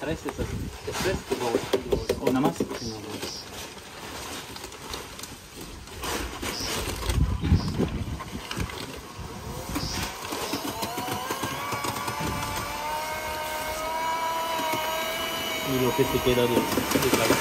Esto es una más. Y lo que se queda de clavo.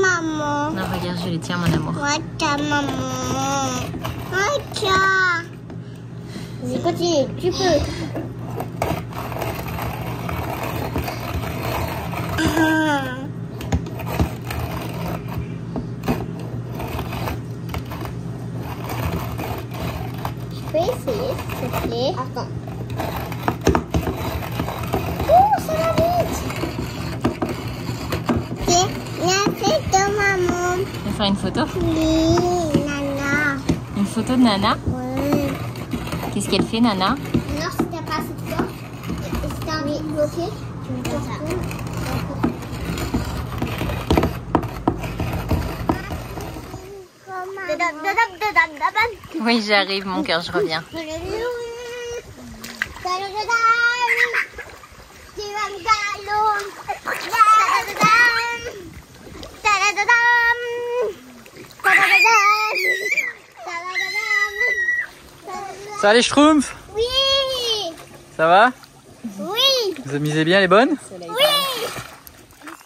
Maman. Non, regarde, je les tiens, mon amour. Maman. Continue, tu peux. Je peux essayer, s'il te plaît. Attends. Oh, ça va vite. Maman. Tu veux faire une photo? Oui, Nana. Une photo de Nana? Oui. Qu'est-ce qu'elle fait, Nana? Alors, si t'as pas assez de force, et si t'as envie de bloquer, tu me fais ça. Oui, j'arrive, mon cœur, je reviens. Ça les Schtroumpfs? Oui. Ça va? Oui. Vous amusez bien les bonnes? Oui.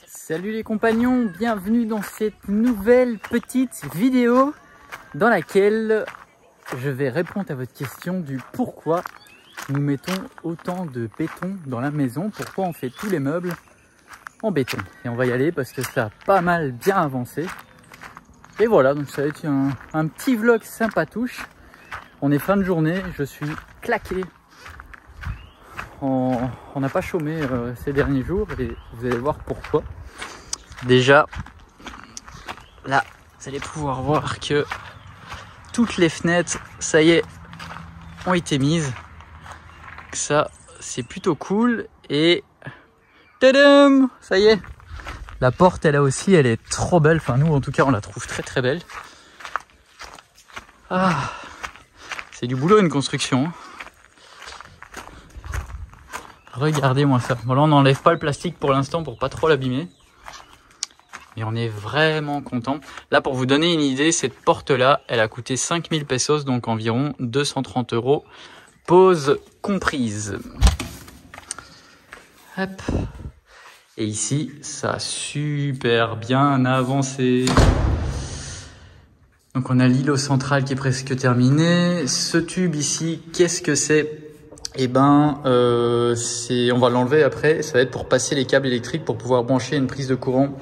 Salut les compagnons, bienvenue dans cette nouvelle petite vidéo dans laquelle je vais répondre à votre question du pourquoi nous mettons autant de béton dans la maison, pourquoi on fait tous les meubles en béton. Et on va y aller parce que ça a pas mal bien avancé. Et voilà, donc ça va être un petit vlog sympatouche. On est fin de journée, je suis claqué. On n'a pas chômé ces derniers jours et vous allez voir pourquoi. Déjà, là, vous allez pouvoir voir que toutes les fenêtres, ça y est, ont été mises. Ça, c'est plutôt cool. Et tadam, ça y est. La porte, elle a aussi, elle est trop belle. Enfin, nous, en tout cas, on la trouve très très belle. Ah, c'est du boulot une construction. Hein. Regardez-moi ça. Bon, là, on n'enlève pas le plastique pour l'instant pour pas trop l'abîmer. Mais on est vraiment content. Là, pour vous donner une idée, cette porte-là, elle a coûté 5000 pesos, donc environ 230 €, pose comprise. Hop. Et ici, ça a super bien avancé. Donc on a l'îlot central qui est presque terminé. Ce tube ici, qu'est-ce que c'est? Eh ben, on va l'enlever après. Ça va être pour passer les câbles électriques pour pouvoir brancher une prise de courant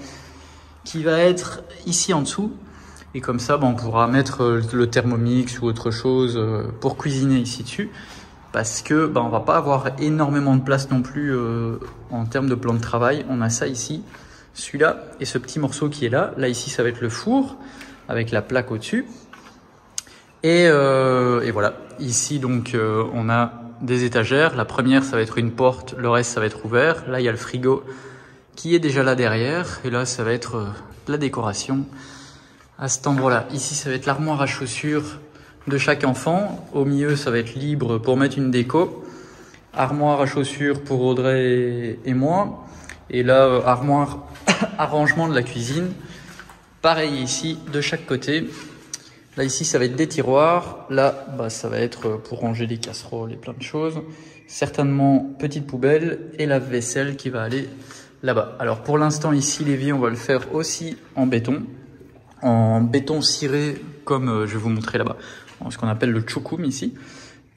qui va être ici en dessous. Et comme ça, on pourra mettre le Thermomix ou autre chose pour cuisiner ici dessus. Parce que on va pas avoir énormément de place non plus en termes de plan de travail. On a ça ici, celui-là et ce petit morceau qui est là. Là ici, ça va être le four avec la plaque au-dessus. Et voilà. Ici donc, on a des étagères. La première, ça va être une porte. Le reste, ça va être ouvert. Là, il y a le frigo qui est déjà là derrière. Et là, ça va être de la décoration à cet endroit-là. Ici, ça va être l'armoire à chaussures de chaque enfant. Au milieu, ça va être libre pour mettre une déco. Armoire à chaussures pour Audrey et moi. Et là, armoire arrangement de la cuisine. Pareil ici, de chaque côté. Là, ici, ça va être des tiroirs. Là, ça va être pour ranger les casseroles et plein de choses. Certainement, petite poubelle et lave-vaisselle qui va aller là-bas. Alors, pour l'instant, ici, l'évier, on va le faire aussi en béton. En béton ciré, comme je vais vous montrer là-bas. Ce qu'on appelle le tchoukoum ici.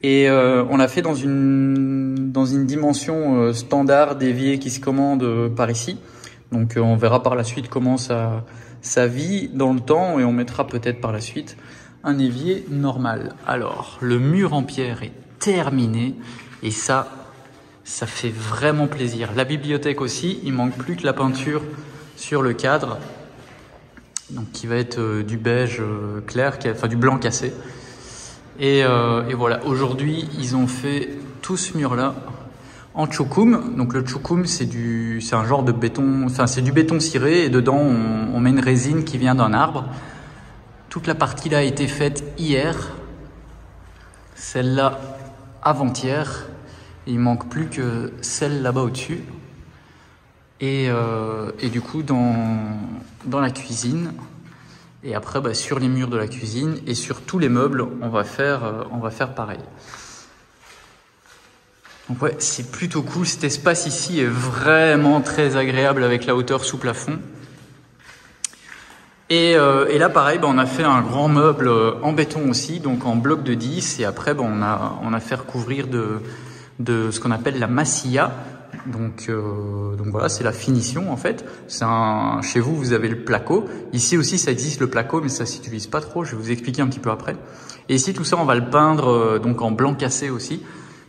Et on l'a fait dans une dans une dimension standard d'évier qui se commande par ici. Donc on verra par la suite comment ça vit dans le temps et on mettra peut-être par la suite un évier normal. Alors, le mur en pierre est terminé et ça fait vraiment plaisir. La bibliothèque aussi, il manque plus que la peinture sur le cadre, donc qui va être du beige clair, enfin du blanc cassé. Et voilà, aujourd'hui ils ont fait tout ce mur là en tchoukoum. Donc le tchoukoum c'est un genre de béton, enfin c'est du béton ciré et dedans on met une résine qui vient d'un arbre. Toute la partie là a été faite hier, celle-là avant-hier. Il manque plus que celle là-bas au-dessus. Et du coup dans la cuisine. Et après, bah, sur les murs de la cuisine et sur tous les meubles, on va faire pareil. Donc ouais, c'est plutôt cool. Cet espace ici est vraiment très agréable avec la hauteur sous plafond. Et là, pareil, bah, on a fait un grand meuble en béton aussi, donc en bloc de 10. Et après, bah, on a fait recouvrir de ce qu'on appelle la massilla. Donc voilà, c'est la finition en fait. Chez vous, vous avez le placo. Ici aussi, ça existe le placo, mais ça s'utilise pas trop. Je vais vous expliquer un petit peu après. Et ici, tout ça, on va le peindre donc en blanc cassé aussi.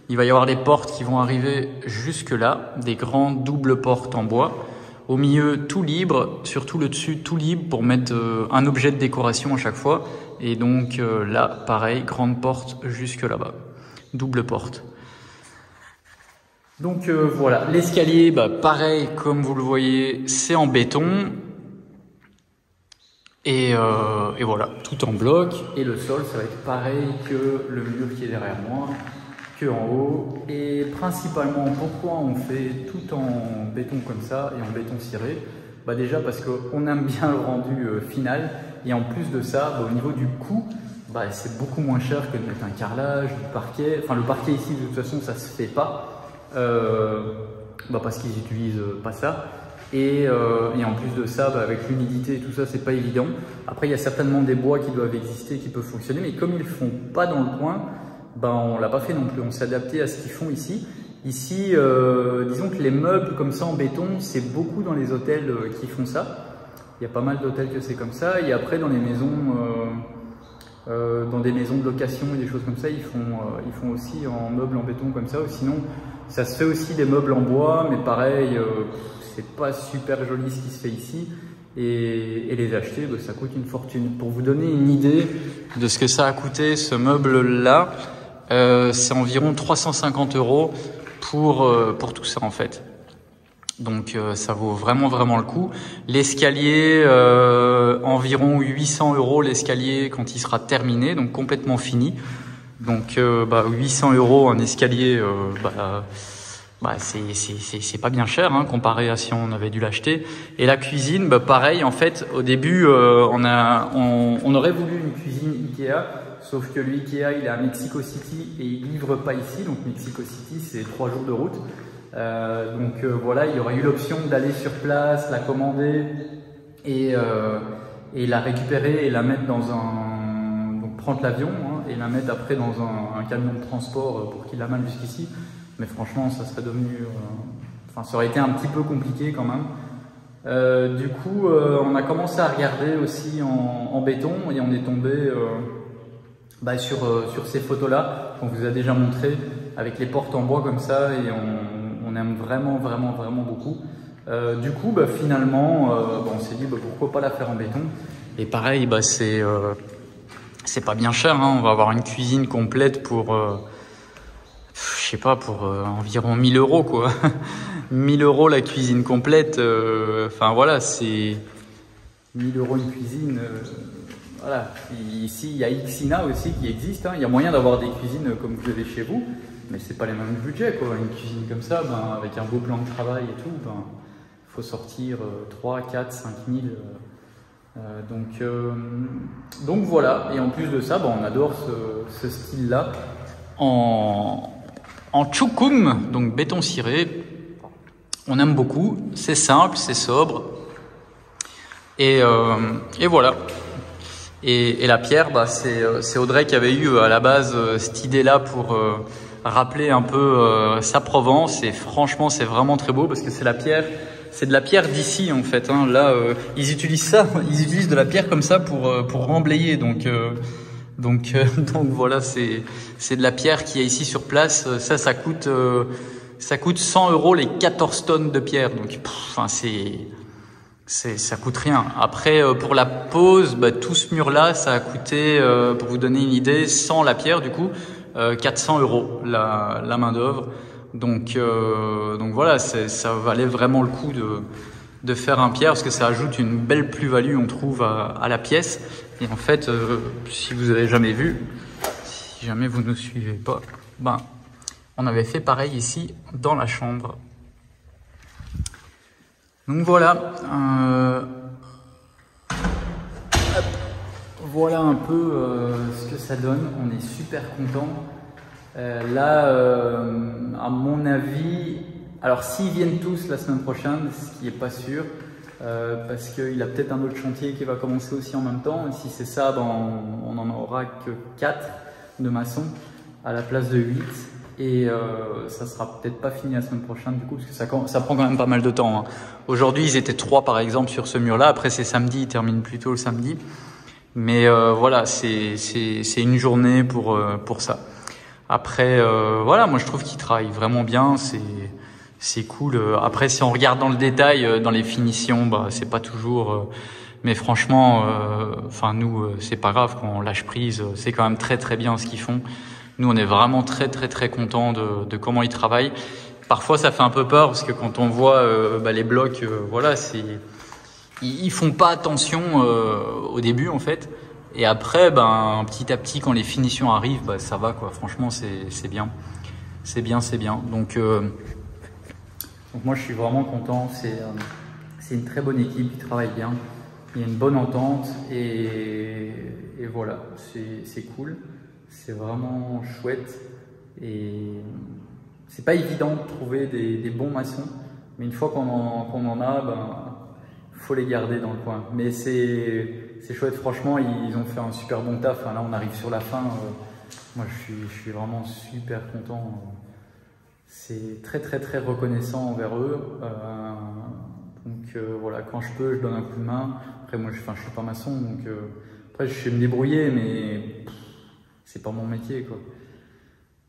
Il va y avoir des portes qui vont arriver jusque là, des grandes doubles portes en bois. Au milieu, tout libre. Surtout le dessus, tout libre pour mettre un objet de décoration à chaque fois. Et donc là, pareil, grande porte jusque là-bas, double porte. Donc voilà, l'escalier, bah, pareil, comme vous le voyez, c'est en béton. Et voilà, tout en bloc. Et le sol, ça va être pareil que le mur qui est derrière moi, que en haut. Et principalement, pourquoi on fait tout en béton comme ça et en béton ciré? Bah déjà parce qu'on aime bien le rendu final. Et en plus de ça, bah, au niveau du coût, bah, c'est beaucoup moins cher que de mettre un carrelage, du parquet. Enfin, le parquet ici, de toute façon, ça se fait pas. Bah parce qu'ils n'utilisent pas ça et en plus de ça, bah avec l'humidité et tout ça, c'est pas évident. Après, il y a certainement des bois qui doivent exister, qui peuvent fonctionner, mais comme ils le font pas dans le coin, bah on l'a pas fait non plus. On s'est adapté à ce qu'ils font ici. Ici, disons que les meubles comme ça en béton, c'est beaucoup dans les hôtels qui font ça. Il y a pas mal d'hôtels que c'est comme ça. Et après, dans les maisons, dans des maisons de location et des choses comme ça, ils font aussi en meubles en béton comme ça. Ou sinon, ça se fait aussi des meubles en bois, mais pareil, c'est pas super joli ce qui se fait ici. Et les acheter, bah, ça coûte une fortune. Pour vous donner une idée de ce que ça a coûté, ce meuble-là, c'est environ 350 € pour tout ça en fait. Donc ça vaut vraiment le coup. L'escalier, environ 800 € l'escalier quand il sera terminé, donc complètement fini. Donc 800 € un escalier, c'est pas bien cher hein, comparé à si on avait dû l'acheter. Et la cuisine, bah, pareil en fait. Au début, on aurait voulu une cuisine Ikea, sauf que le Ikea il est à Mexico City et il livre pas ici. Donc Mexico City c'est 3 jours de route. Voilà, il y aurait eu l'option d'aller sur place, la commander et la récupérer et la mettre dans prendre l'avion hein, et la mettre après dans un camion de transport pour qu'il l'amène jusqu'ici. Mais franchement, ça serait devenu, ça aurait été un petit peu compliqué quand même. Du coup, on a commencé à regarder aussi en béton et on est tombé sur ces photos-là qu'on vous a déjà montré avec les portes en bois comme ça et on aime vraiment beaucoup. Du coup, bah, finalement, on s'est dit pourquoi pas la faire en béton. Et pareil, c'est pas bien cher, hein. On va avoir une cuisine complète pour, je sais pas, pour environ 1000 € quoi. 1000 € la cuisine complète. Enfin voilà, c'est 1000 € une cuisine. Voilà. Ici, il y a Xina aussi qui existe. Hein. Il y a moyen d'avoir des cuisines comme vous avez chez vous, mais c'est pas les mêmes budgets quoi. Une cuisine comme ça, avec un beau plan de travail et tout, faut sortir 3, 4, 5 000. Donc voilà, et en plus de ça, on adore ce style-là en tchoukoum, donc béton ciré. On aime beaucoup, c'est simple, c'est sobre, et voilà. Et la pierre, c'est Audrey qui avait eu à la base cette idée-là rappeler un peu sa Provence. Et franchement, c'est vraiment très beau parce que c'est de la pierre d'ici en fait. Hein. Là, ils utilisent de la pierre comme ça pour remblayer. Donc voilà, c'est de la pierre qui est ici sur place. Ça coûte 100 € les 14 tonnes de pierre. Donc, ça coûte rien. Après, pour la pose, tout ce mur-là, ça a coûté, pour vous donner une idée, sans la pierre du coup, 400 € la main d'œuvre. Donc voilà, ça valait vraiment le coup de faire un pierre parce que ça ajoute une belle plus-value, on trouve, à la pièce. Et en fait, si vous avez jamais vu, si jamais vous ne nous suivez pas, on avait fait pareil ici dans la chambre. Donc voilà, voilà un peu ce que ça donne. On est super content. Là, à mon avis, alors s'ils viennent tous la semaine prochaine, ce qui est pas sûr, parce qu'il a peut-être un autre chantier qui va commencer aussi en même temps. Et si c'est ça, on n'en aura que 4 de maçons à la place de 8. Et ça sera peut-être pas fini la semaine prochaine du coup, parce que ça prend quand même pas mal de temps. Hein. Aujourd'hui, ils étaient 3 par exemple sur ce mur-là. Après, c'est samedi, ils terminent plus tôt le samedi. Mais voilà, c'est une journée pour ça. Après, voilà, moi je trouve qu'ils travaillent vraiment bien. C'est cool. Après, si on regarde dans le détail, dans les finitions, c'est pas toujours. Mais franchement, nous, c'est pas grave quand on lâche prise. C'est quand même très très bien ce qu'ils font. Nous, on est vraiment très très très contents de comment ils travaillent. Parfois, ça fait un peu peur parce que quand on voit les blocs, voilà, ils font pas attention au début en fait. Et après, petit à petit, quand les finitions arrivent, ça va quoi. Franchement, c'est bien, c'est bien. Donc moi, je suis vraiment content. C'est une très bonne équipe, ils travaillent bien. Il y a une bonne entente et voilà, c'est cool. C'est vraiment chouette et c'est pas évident de trouver des bons maçons, mais une fois qu'on en a, faut les garder dans le coin. Mais c'est chouette, franchement, ils ont fait un super bon taf. Là, on arrive sur la fin. Moi, je suis vraiment super content. C'est très très très reconnaissant envers eux. Donc voilà, quand je peux, je donne un coup de main. Après, moi, je suis pas maçon, donc après, je sais me débrouiller, mais c'est pas mon métier quoi.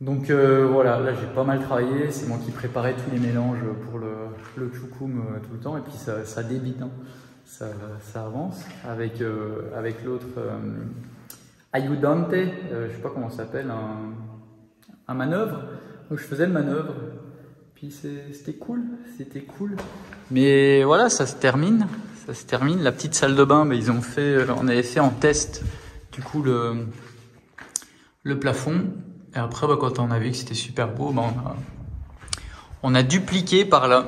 Donc voilà, là j'ai pas mal travaillé, c'est moi qui préparais tous les mélanges pour le choukoum tout le temps et puis ça débite, hein. Ça avance avec l'autre ayudante, je sais pas comment ça s'appelle, un manœuvre. Donc je faisais le manœuvre, puis c'était cool. Mais voilà, ça se termine. La petite salle de bain, on avait fait en test du coup le plafond. Et après, quand on a vu que c'était super beau, on a dupliqué par là.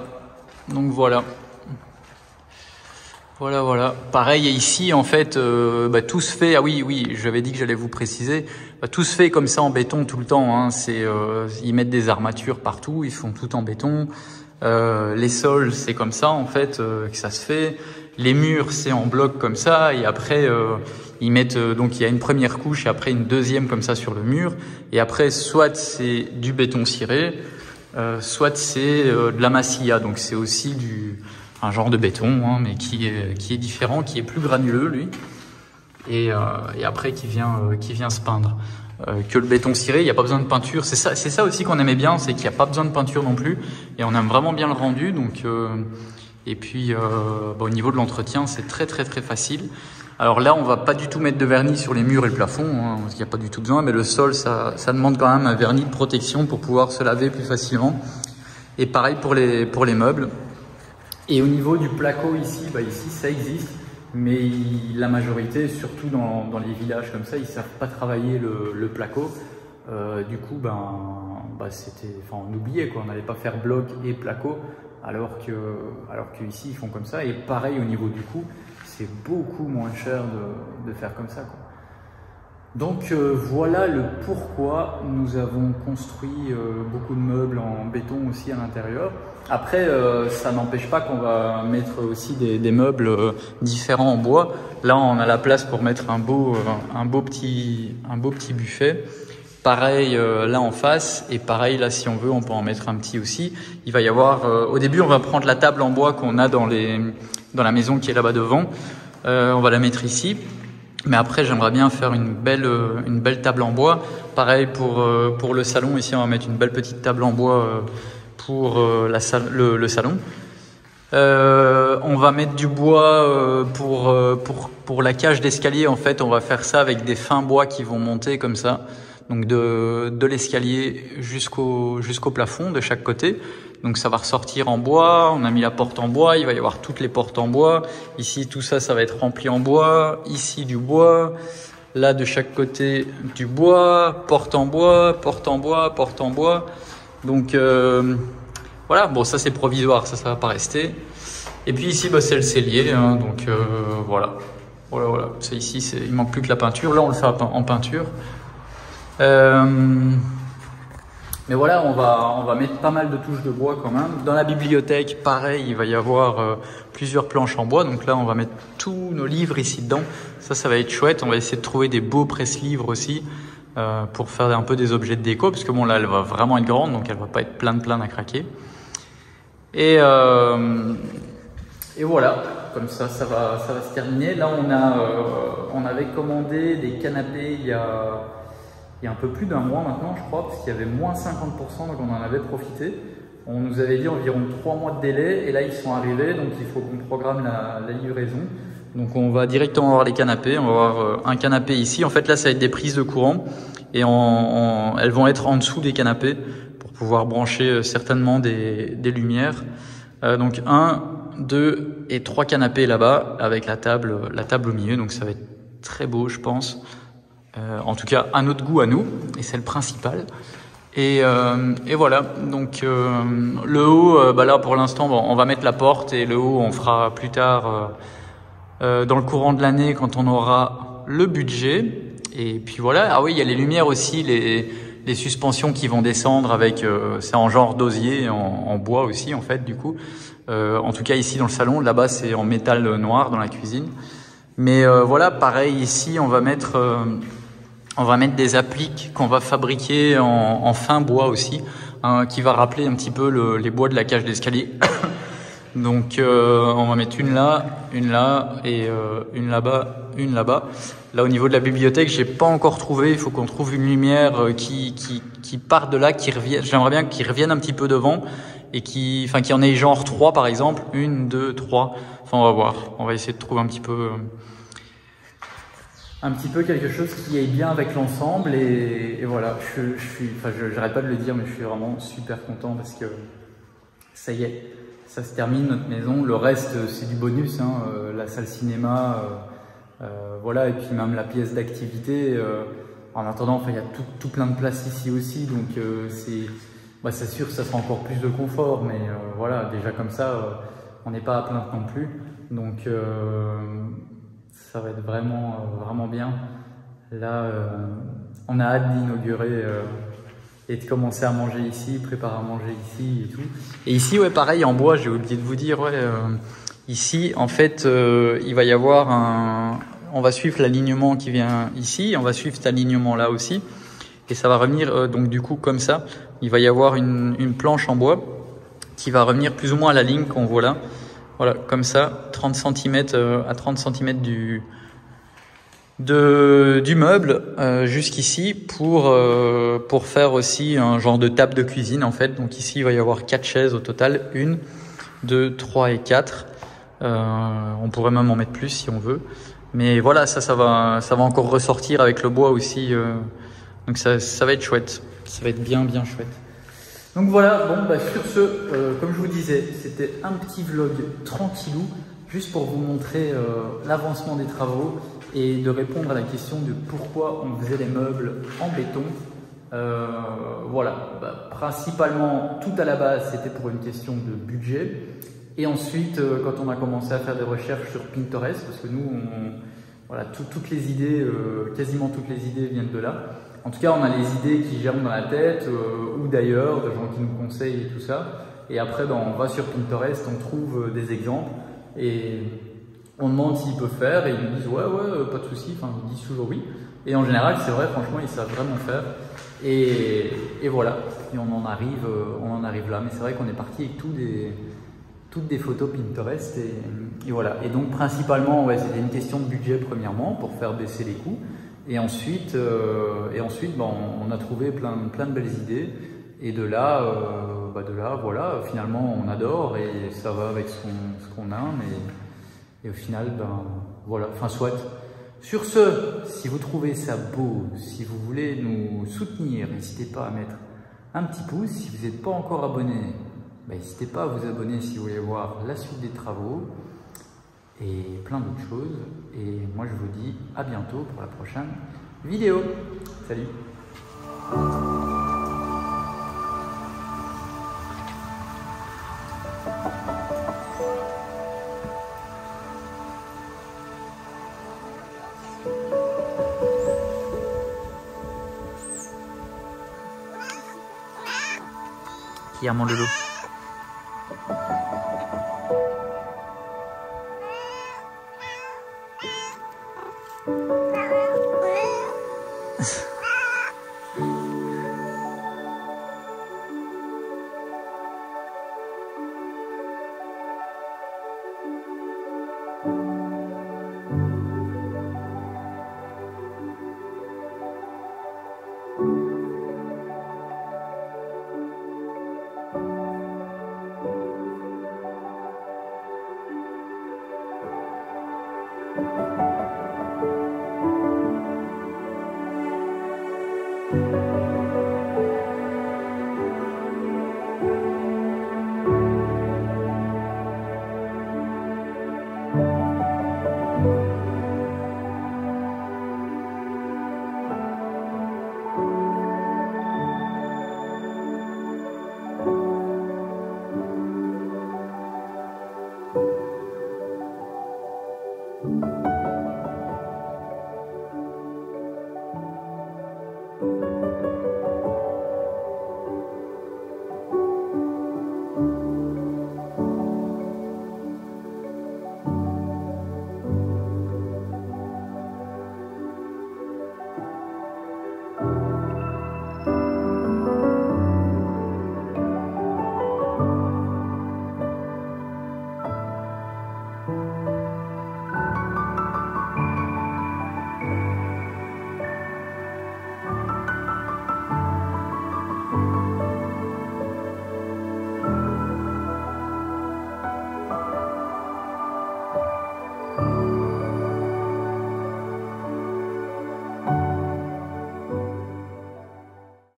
Donc voilà. Voilà. Pareil ici, en fait, tout se fait. Ah oui, j'avais dit que j'allais vous préciser. Tout se fait comme ça en béton tout le temps. Hein. Ils mettent des armatures partout, ils font tout en béton. Les sols, c'est comme ça en fait que ça se fait. Les murs, c'est en bloc comme ça. Et après, ils mettent donc il y a une première couche et après une deuxième comme ça sur le mur. Et après, soit c'est du béton ciré, soit c'est de la massilla. Donc c'est aussi un genre de béton, hein, mais qui est différent, qui est plus granuleux lui. Et après qui vient se peindre. Que le béton ciré, il n'y a pas besoin de peinture. C'est ça aussi qu'on aimait bien, c'est qu'il n'y a pas besoin de peinture non plus. Et on aime vraiment bien le rendu. Donc, et puis au niveau de l'entretien, c'est très très très facile. Alors là, on va pas du tout mettre de vernis sur les murs et le plafond, hein, parce qu'il n'y a pas du tout besoin. Mais le sol, ça demande quand même un vernis de protection pour pouvoir se laver plus facilement. Et pareil pour les meubles. Et au niveau du placo ici, ici ça existe. Mais la majorité, surtout dans les villages comme ça, ils ne savent pas travailler le placo. Du coup, on oubliait quoi. On n'allait pas faire bloc et placo, alors que ici ils font comme ça. Et pareil au niveau du coût, c'est beaucoup moins cher de faire comme ça, quoi. Donc voilà le pourquoi nous avons construit beaucoup de meubles en béton aussi à l'intérieur. Après, ça n'empêche pas qu'on va mettre aussi des meubles différents en bois. Là, on a la place pour mettre un beau petit buffet. pareil là en face, et pareil là si on veut on peut en mettre un petit aussi. Il va y avoir, au début on va prendre la table en bois qu'on a dans la maison qui est là-bas devant, on va la mettre ici. Mais après, j'aimerais bien faire une belle table en bois. Pareil pour le salon. Ici, on va mettre une belle petite table en bois pour le salon. On va mettre du bois pour la cage d'escalier. En fait, on va faire ça avec des fins bois qui vont monter comme ça. Donc de l'escalier jusqu'au plafond de chaque côté. Donc ça va ressortir en bois, on a mis la porte en bois, il va y avoir toutes les portes en bois. Ici tout ça, ça va être rempli en bois, ici du bois, là de chaque côté du bois, porte en bois, porte en bois, porte en bois. Donc voilà, bon ça c'est provisoire, ça va pas rester. Et puis ici bah, c'est le cellier, hein, donc voilà. Voilà. C'est ici, il manque plus que la peinture, là on le fait en peinture. Mais voilà, on va mettre pas mal de touches de bois quand même. Dans la bibliothèque, pareil, il va y avoir plusieurs planches en bois. Donc là, on va mettre tous nos livres ici dedans. Ça va être chouette. On va essayer de trouver des beaux presse-livres aussi pour faire un peu des objets de déco. Parce que bon, là, elle va vraiment être grande, donc elle va pas être pleine à craquer. Et voilà, comme ça va se terminer. Là, on avait commandé des canapés il y a un peu plus d'un mois maintenant, je crois, parce qu'il y avait moins 50%, donc on en avait profité. On nous avait dit environ 3 mois de délai, et là ils sont arrivés, donc il faut qu'on programme la livraison. Donc on va directement avoir les canapés, on va avoir un canapé ici. En fait là ça va être des prises de courant, et elles vont être en dessous des canapés, pour pouvoir brancher certainement des lumières. Donc 1, 2 et 3 canapés là-bas, avec la table au milieu, donc ça va être très beau je pense. En tout cas à notre goût à nous, et c'est le principal. Et voilà, donc le haut, bah là pour l'instant bon, on va mettre la porte, et le haut on fera plus tard dans le courant de l'année quand on aura le budget. Et puis voilà, ah oui il y a les lumières aussi, les suspensions qui vont descendre avec, c'est en genre d'osier, en bois aussi en fait du coup. En tout cas ici dans le salon, là-bas c'est en métal noir dans la cuisine. Mais voilà, pareil ici on va mettre des appliques qu'on va fabriquer en fin bois aussi, hein, qui va rappeler un petit peu les bois de la cage d'escalier. Donc on va mettre une là et une là-bas, une là-bas. Là au niveau de la bibliothèque, j'ai pas encore trouvé, il faut qu'on trouve une lumière qui part de là, qui revienne. J'aimerais bien qu'il revienne un petit peu devant et qui en ait genre 3 par exemple, 1, 2, 3. Enfin on va voir, on va essayer de trouver un petit peu quelque chose qui aille bien avec l'ensemble, et voilà, j'arrête pas de le dire, mais je suis vraiment super content parce que ça y est, ça se termine notre maison. Le reste c'est du bonus, hein, la salle cinéma, voilà, et puis même la pièce d'activité. En attendant, il y a tout plein de places ici aussi, donc c'est sûr que ça sera encore plus de confort, mais voilà, déjà comme ça, on n'est pas à plaindre non plus, donc ça va être vraiment bien. Là, on a hâte d'inaugurer et de commencer à manger ici, préparer à manger ici et tout. Et ici, ouais, pareil, en bois, j'ai oublié de vous dire, ouais, ici, en fait, il va y avoir on va suivre l'alignement qui vient ici, on va suivre cet alignement là aussi, et ça va revenir, donc du coup, comme ça, il va y avoir une planche en bois qui va revenir plus ou moins à la ligne qu'on voit là. Voilà, comme ça, 30 cm à 30 cm du meuble jusqu'ici pour faire aussi un genre de table de cuisine en fait. Donc ici, il va y avoir 4 chaises au total, 1, 2, 3 et 4. On pourrait même en mettre plus si on veut. Mais voilà, ça va encore ressortir avec le bois aussi. Donc ça va être chouette. Ça va être bien chouette. Donc voilà, bon, sur ce, comme je vous disais, c'était un petit vlog tranquillou, juste pour vous montrer l'avancement des travaux et de répondre à la question de pourquoi on faisait les meubles en béton. Voilà, principalement, tout à la base, c'était pour une question de budget. Et ensuite, quand on a commencé à faire des recherches sur Pinterest, parce que nous, voilà, toutes les idées, quasiment toutes les idées viennent de là. En tout cas, on a les idées qui germent dans la tête ou d'ailleurs, de gens qui nous conseillent et tout ça. Et après, on va sur Pinterest, on trouve des exemples et on demande s'ils peuvent faire et ils nous disent ouais, pas de souci. Enfin, ils disent toujours oui. Et en général, c'est vrai, franchement, ils savent vraiment faire. Et voilà, et on en arrive là. Mais c'est vrai qu'on est parti avec toutes des photos Pinterest et voilà. Et donc principalement, ouais, c'était une question de budget premièrement pour faire baisser les coûts. Et ensuite, bon, on a trouvé plein de belles idées. Et de là, voilà, finalement, on adore et ça va avec ce qu'on a. Et au final, ben voilà, enfin soit. Sur ce, si vous trouvez ça beau, si vous voulez nous soutenir, n'hésitez pas à mettre un petit pouce. Si vous n'êtes pas encore abonné, ben, n'hésitez pas à vous abonner si vous voulez voir la suite des travaux et plein d'autres choses. Et moi, je vous dis à bientôt pour la prochaine vidéo. Salut! Hier mon loulou.